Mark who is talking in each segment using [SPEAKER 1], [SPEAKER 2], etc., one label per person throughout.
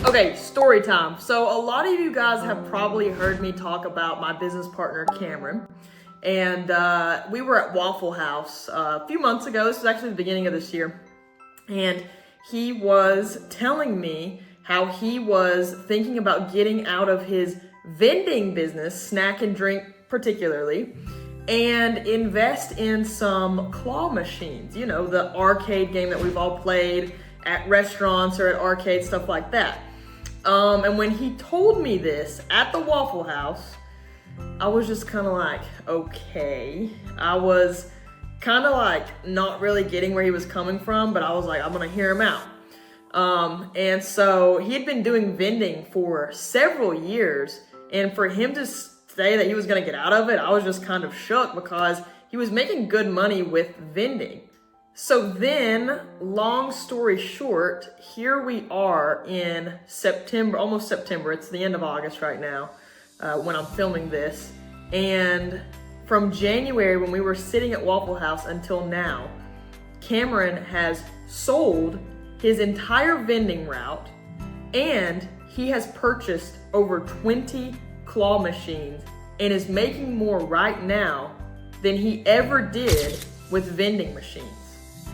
[SPEAKER 1] Okay, story time. So a lot of you guys have probably heard me talk about my business partner, Cameron. And we were at Waffle House a few months ago. This was actually the beginning of this year. And he was telling me how he was thinking about getting out of his vending business, snack and drink particularly, and invest in some claw machines. You know, the arcade game that we've all played at restaurants or at arcades, stuff like that. And when he told me this at the Waffle House, I was just kind of like, okay. I was kind of like not really getting where he was coming from, but I was like, I'm gonna hear him out. And so he had been doing vending for several years, and for him to say that he was gonna get out of it, I was just kind of shook because he was making good money with vending. So then, long story short, here we are in September, almost September. It's the end of August right now when I'm filming this. And from January, when we were sitting at Waffle House until now, Cameron has sold his entire vending route, and he has purchased over 20 claw machines and is making more right now than he ever did with vending machines.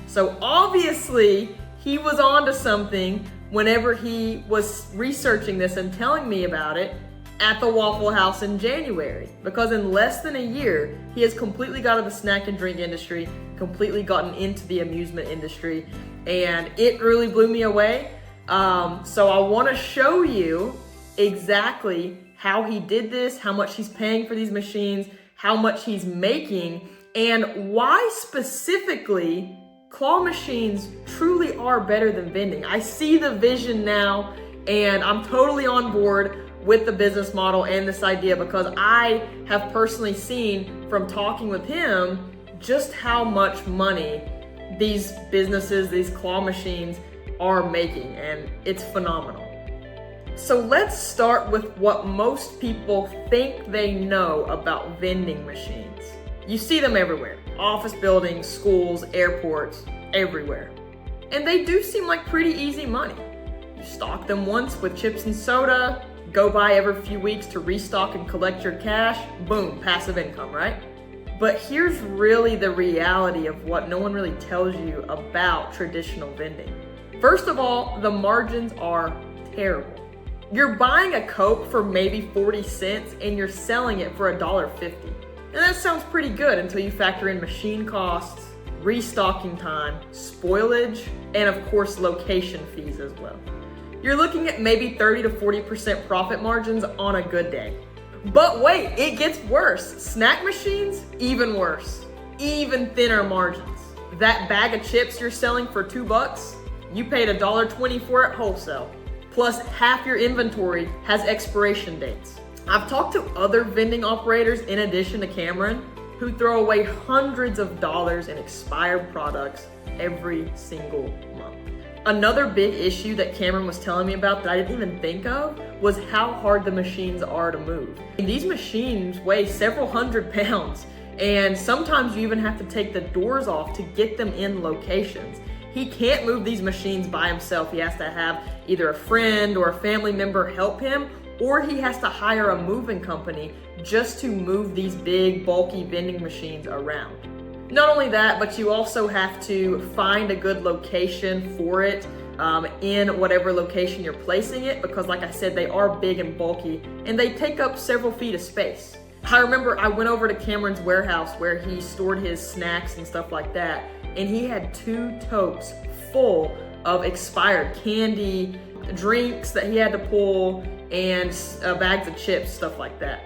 [SPEAKER 1] So obviously he was onto something whenever he was researching this and telling me about it at the Waffle House in January, because in less than a year, he has completely got out of the snack and drink industry, completely gotten into the amusement industry, and it really blew me away. So I wanna show you exactly how he did this, how much he's paying for these machines, how much he's making, and why specifically claw machines truly are better than vending. I see the vision now, and I'm totally on board with the business model and this idea because I have personally seen from talking with him just how much money these businesses, these claw machines are making, and it's phenomenal. So let's start with what most people think they know about vending machines. You see them everywhere. Office buildings, schools, airports, everywhere. And they do seem like pretty easy money. You stock them once with chips and soda, go by every few weeks to restock and collect your cash, boom, passive income, right? But here's really the reality of what no one really tells you about traditional vending. First of all, the margins are terrible. You're buying a Coke for maybe 40 cents and you're selling it for $1.50. And that sounds pretty good until you factor in machine costs, restocking time, spoilage, and of course location fees as well. You're looking at maybe 30 to 40% profit margins on a good day. But wait, it gets worse. Snack machines, even worse. Even thinner margins. That bag of chips you're selling for $2, you paid $1.20 for it wholesale. Plus half your inventory has expiration dates. I've talked to other vending operators in addition to Cameron who throw away hundreds of dollars in expired products every single month. Another big issue that Cameron was telling me about that I didn't even think of was how hard the machines are to move. These machines weigh several hundred pounds, and sometimes you even have to take the doors off to get them in locations. He can't move these machines by himself. He has to have either a friend or a family member help him, or he has to hire a moving company just to move these big, bulky vending machines around. Not only that, but you also have to find a good location for it in whatever location you're placing it, because like I said, they are big and bulky and they take up several feet of space. I remember I went over to Cameron's warehouse where he stored his snacks and stuff like that, and he had 2 totes full of expired candy, drinks that he had to pull, and bags of chips, stuff like that.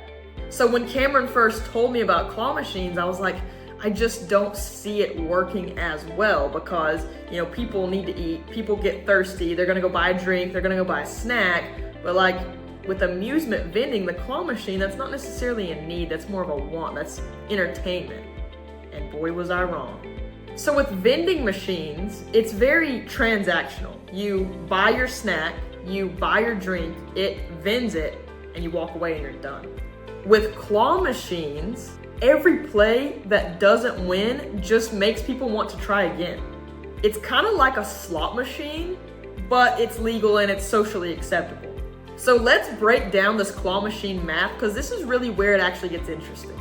[SPEAKER 1] So when Cameron first told me about claw machines, I was like, I just don't see it working as well because, you know, people need to eat, people get thirsty, they're gonna go buy a drink, they're gonna go buy a snack, but like with amusement vending, the claw machine, that's not necessarily a need, that's more of a want, that's entertainment. And boy was I wrong. So with vending machines, it's very transactional. You buy your snack, you buy your drink, it vends it, and you walk away and you're done. With claw machines, every play that doesn't win just makes people want to try again. It's kind of like a slot machine, but it's legal and it's socially acceptable. So let's break down this claw machine math, because this is really where it actually gets interesting.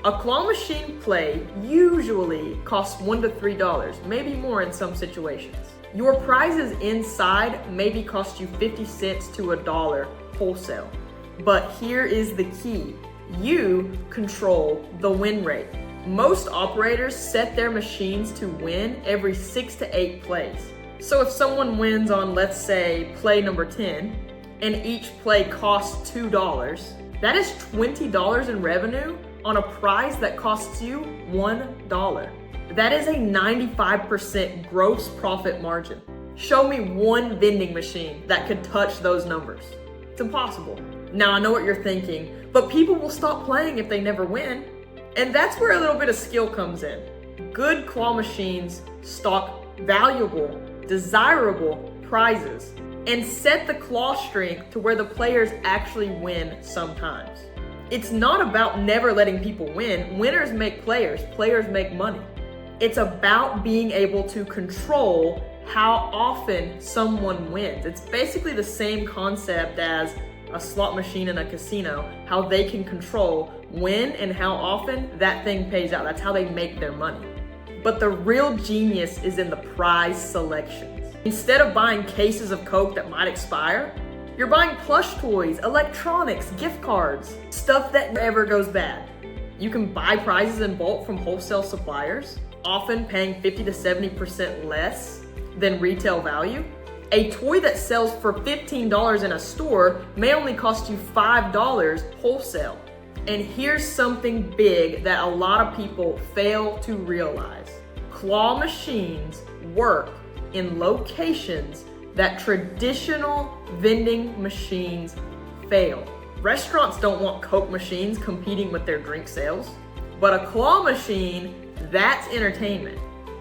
[SPEAKER 1] A claw machine play usually costs $1 to $3, maybe more in some situations. Your prizes inside maybe cost you 50 cents to $1 wholesale. But here is the key. You control the win rate. Most operators set their machines to win every 6 to 8 plays. So if someone wins on, let's say, play number 10, and each play costs $2, that is $20 in revenue on a prize that costs you $1. That is a 95% gross profit margin. Show me one vending machine that could touch those numbers. It's impossible. Now I know what you're thinking, but people will stop playing if they never win. And that's where a little bit of skill comes in. Good claw machines stock valuable, desirable prizes and set the claw strength to where the players actually win sometimes. It's not about never letting people win. Winners make players, players make money. It's about being able to control how often someone wins. It's basically the same concept as a slot machine in a casino, how they can control when and how often that thing pays out. That's how they make their money. But the real genius is in the prize selections. Instead of buying cases of Coke that might expire, you're buying plush toys, electronics, gift cards, stuff that never goes bad. You can buy prizes in bulk from wholesale suppliers, often paying 50 to 70% less than retail value. A toy that sells for $15 in a store may only cost you $5 wholesale. And here's something big that a lot of people fail to realize. Claw machines work in locations that traditional vending machines fail. Restaurants don't want Coke machines competing with their drink sales, but a claw machine, that's entertainment.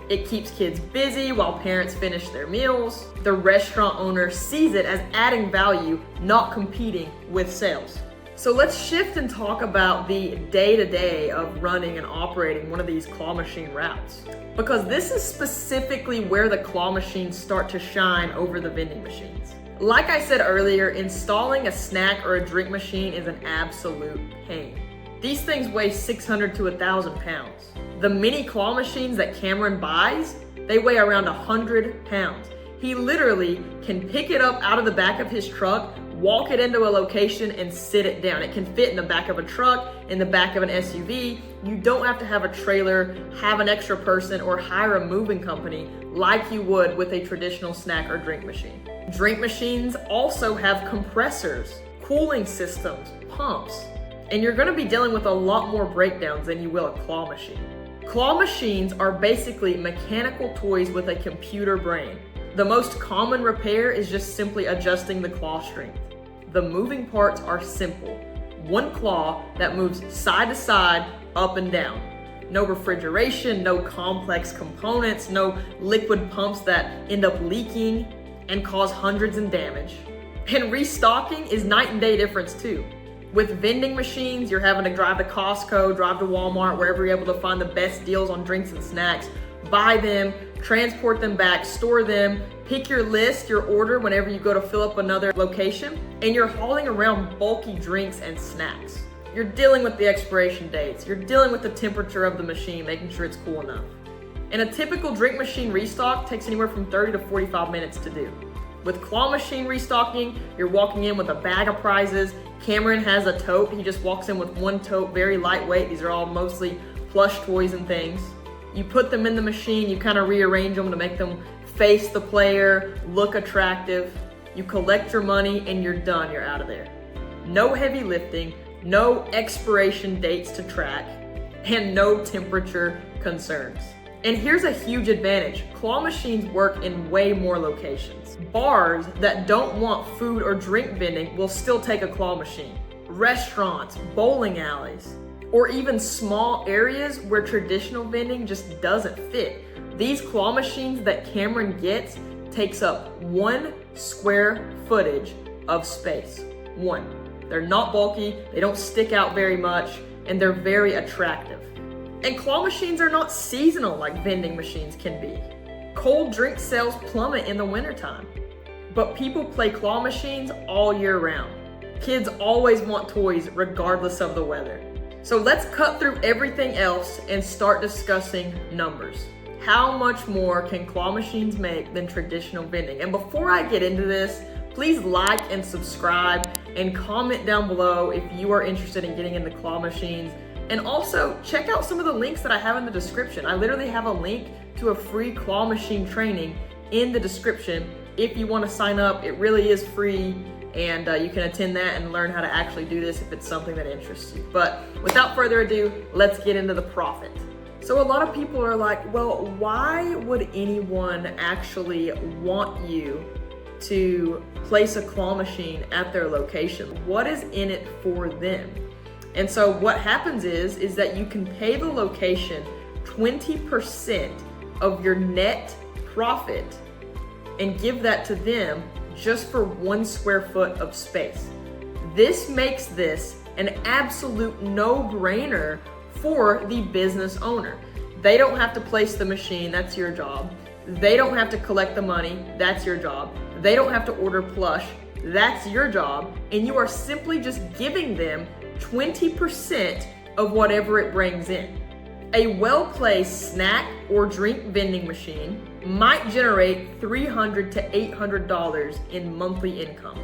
[SPEAKER 1] It keeps kids busy while parents finish their meals. The restaurant owner sees it as adding value, not competing with sales. So let's shift and talk about the day-to-day of running and operating one of these claw machine routes, because this is specifically where the claw machines start to shine over the vending machines. Like I said earlier, installing a snack or a drink machine is an absolute pain. These things weigh 600 to 1,000 pounds. The mini claw machines that Cameron buys, they weigh around 100 pounds. He literally can pick it up out of the back of his truck, walk it into a location and sit it down. It can fit in the back of a truck, in the back of an SUV. You don't have to have a trailer, have an extra person, or hire a moving company like you would with a traditional snack or drink machine. Drink machines also have compressors, cooling systems, pumps, and you're gonna be dealing with a lot more breakdowns than you will a claw machine. Claw machines are basically mechanical toys with a computer brain. The most common repair is just simply adjusting the claw strength. The moving parts are simple. One claw that moves side to side, up and down. No refrigeration, no complex components, no liquid pumps that end up leaking and cause hundreds in damage. And restocking is night and day difference too. With vending machines, you're having to drive to Costco, drive to Walmart, wherever you're able to find the best deals on drinks and snacks, buy them, transport them back, store them, pick your list, your order whenever you go to fill up another location, and you're hauling around bulky drinks and snacks. You're dealing with the expiration dates, you're dealing with the temperature of the machine, making sure it's cool enough. And a typical drink machine restock takes anywhere from 30 to 45 minutes to do. With claw machine restocking, you're walking in with a bag of prizes. Cameron has a tote. He just walks in with one tote, very lightweight. These are all mostly plush toys and things. You put them in the machine, you kind of rearrange them to make them face the player, look attractive. You collect your money and you're done, you're out of there. No heavy lifting, no expiration dates to track, and no temperature concerns. And here's a huge advantage. Claw machines work in way more locations. Bars that don't want food or drink vending will still take a claw machine. Restaurants, bowling alleys, or even small areas where traditional vending just doesn't fit. These claw machines that Cameron gets takes up 1 square footage of space. 1. They're not bulky, they don't stick out very much, and they're very attractive. And claw machines are not seasonal like vending machines can be. Cold drink sales plummet in the wintertime. but people play claw machines all year round. Kids always want toys regardless of the weather. So let's cut through everything else and start discussing numbers. How much more can claw machines make than traditional vending? And before I get into this, please like and subscribe and comment down below if you are interested in getting into claw machines. And also check out some of the links that I have in the description. I literally have a link to a free claw machine training in the description. If you want to sign up, it really is free, and you can attend that and learn how to actually do this if it's something that interests you. But without further ado, let's get into the profit. So a lot of people are like, well, why would anyone actually want you to place a claw machine at their location? What is in it for them? And so what happens is that you can pay the location 20% of your net profit and give that to them just for 1 square foot of space. This makes this an absolute no-brainer for the business owner. They don't have to place the machine, that's your job. They don't have to collect the money, that's your job. They don't have to order plush, that's your job. And you are simply just giving them 20% of whatever it brings in. A well-placed snack or drink vending machine might generate $300 to $800 in monthly income.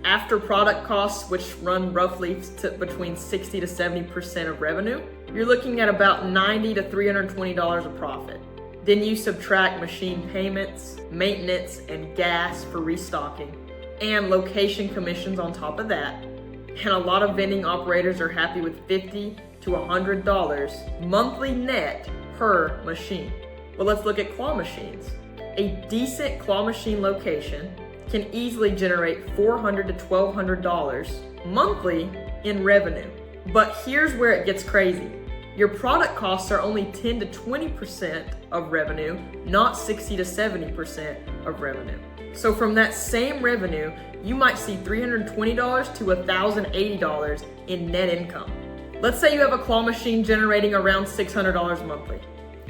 [SPEAKER 1] After product costs, which run roughly to between 60 to 70% of revenue, you're looking at about $90 to $320 of profit. Then you subtract machine payments, maintenance, and gas for restocking, and location commissions on top of that. And a lot of vending operators are happy with $50 to $100 monthly net per machine. But let's look at claw machines. A decent claw machine location can easily generate $400 to $1,200 monthly in revenue. But here's where it gets crazy. Your product costs are only 10 to 20% of revenue, not 60 to 70% of revenue. So from that same revenue, you might see $320 to $1,080 in net income. Let's say you have a claw machine generating around $600 monthly.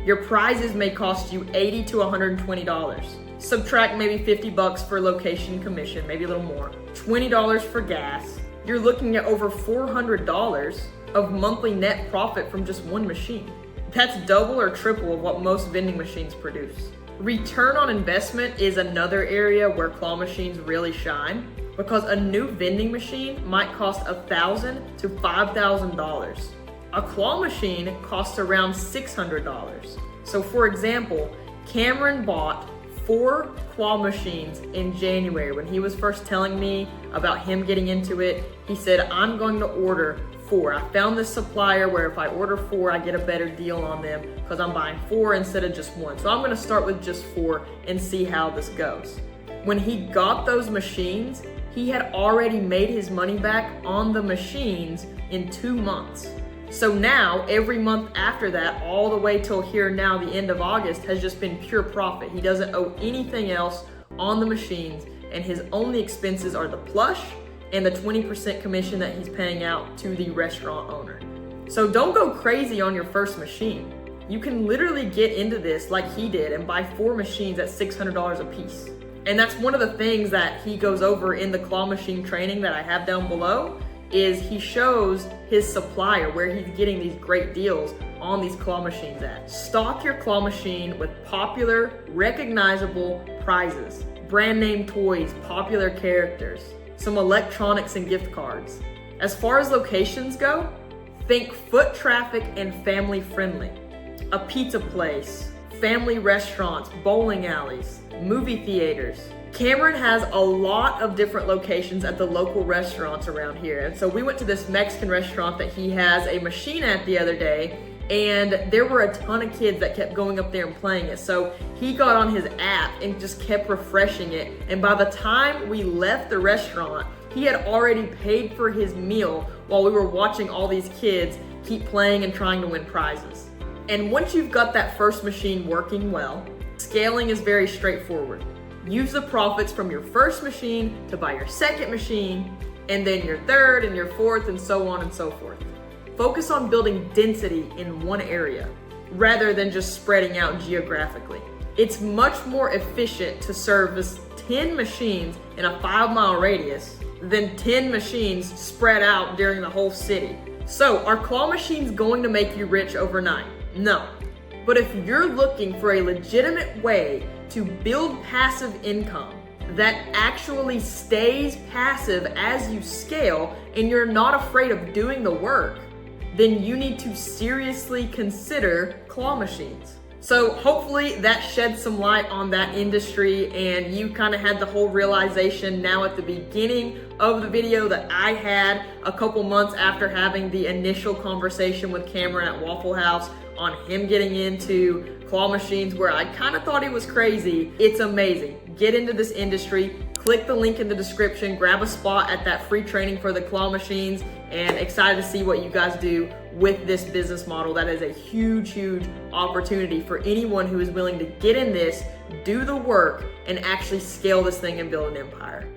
[SPEAKER 1] Your prizes may cost you $80 to $120. Subtract maybe $50 for location commission, maybe a little more. $20 for gas. You're looking at over $400 of monthly net profit from just one machine. That's double or triple of what most vending machines produce. Return on investment is another area where claw machines really shine, because a new vending machine might cost $1,000 to $5,000. A claw machine costs around $600. So for example, Cameron bought 4 claw machines in January. When he was first telling me about him getting into it, he said, I'm going to order 4. I found this supplier where if I order 4, I get a better deal on them because I'm buying 4 instead of just 1. So I'm gonna start with just 4 and see how this goes. When he got those machines, he had already made his money back on the machines in 2 months. So now, every month after that, all the way till here now, the end of August, has just been pure profit. He doesn't owe anything else on the machines, and his only expenses are the plush and the 20% commission that he's paying out to the restaurant owner. So don't go crazy on your first machine. You can literally get into this like he did and buy 4 machines at $600 a piece. And that's one of the things that he goes over in the claw machine training that I have down below, is he shows his supplier where he's getting these great deals on these claw machines at. Stock your claw machine with popular, recognizable prizes, brand name toys, popular characters, some electronics and gift cards. As far as locations go, think foot traffic and family friendly. A pizza place, family restaurants, bowling alleys, movie theaters. Cameron has a lot of different locations at the local restaurants around here. And so we went to this Mexican restaurant that he has a machine at the other day, and there were a ton of kids that kept going up there and playing it. So he got on his app and just kept refreshing it. And by the time we left the restaurant, he had already paid for his meal while we were watching all these kids keep playing and trying to win prizes. And once you've got that first machine working well, scaling is very straightforward. Use the profits from your first machine to buy your second machine, and then your third and your fourth, and so on and so forth. Focus on building density in one area rather than just spreading out geographically. It's much more efficient to service 10 machines in a 5-mile radius than 10 machines spread out during the whole city. So are claw machines going to make you rich overnight? No. But if you're looking for a legitimate way to build passive income that actually stays passive as you scale and you're not afraid of doing the work, then you need to seriously consider claw machines. So hopefully that sheds some light on that industry and you kind of had the whole realization now at the beginning of the video that I had a couple months after having the initial conversation with Cameron at Waffle House on him getting into claw machines, where I kind of thought he was crazy. It's amazing. Get into this industry. Click the link in the description, grab a spot at that free training for the claw machines, and excited to see what you guys do with this business model. That is a huge, huge opportunity for anyone who is willing to get in this, do the work, and actually scale this thing and build an empire.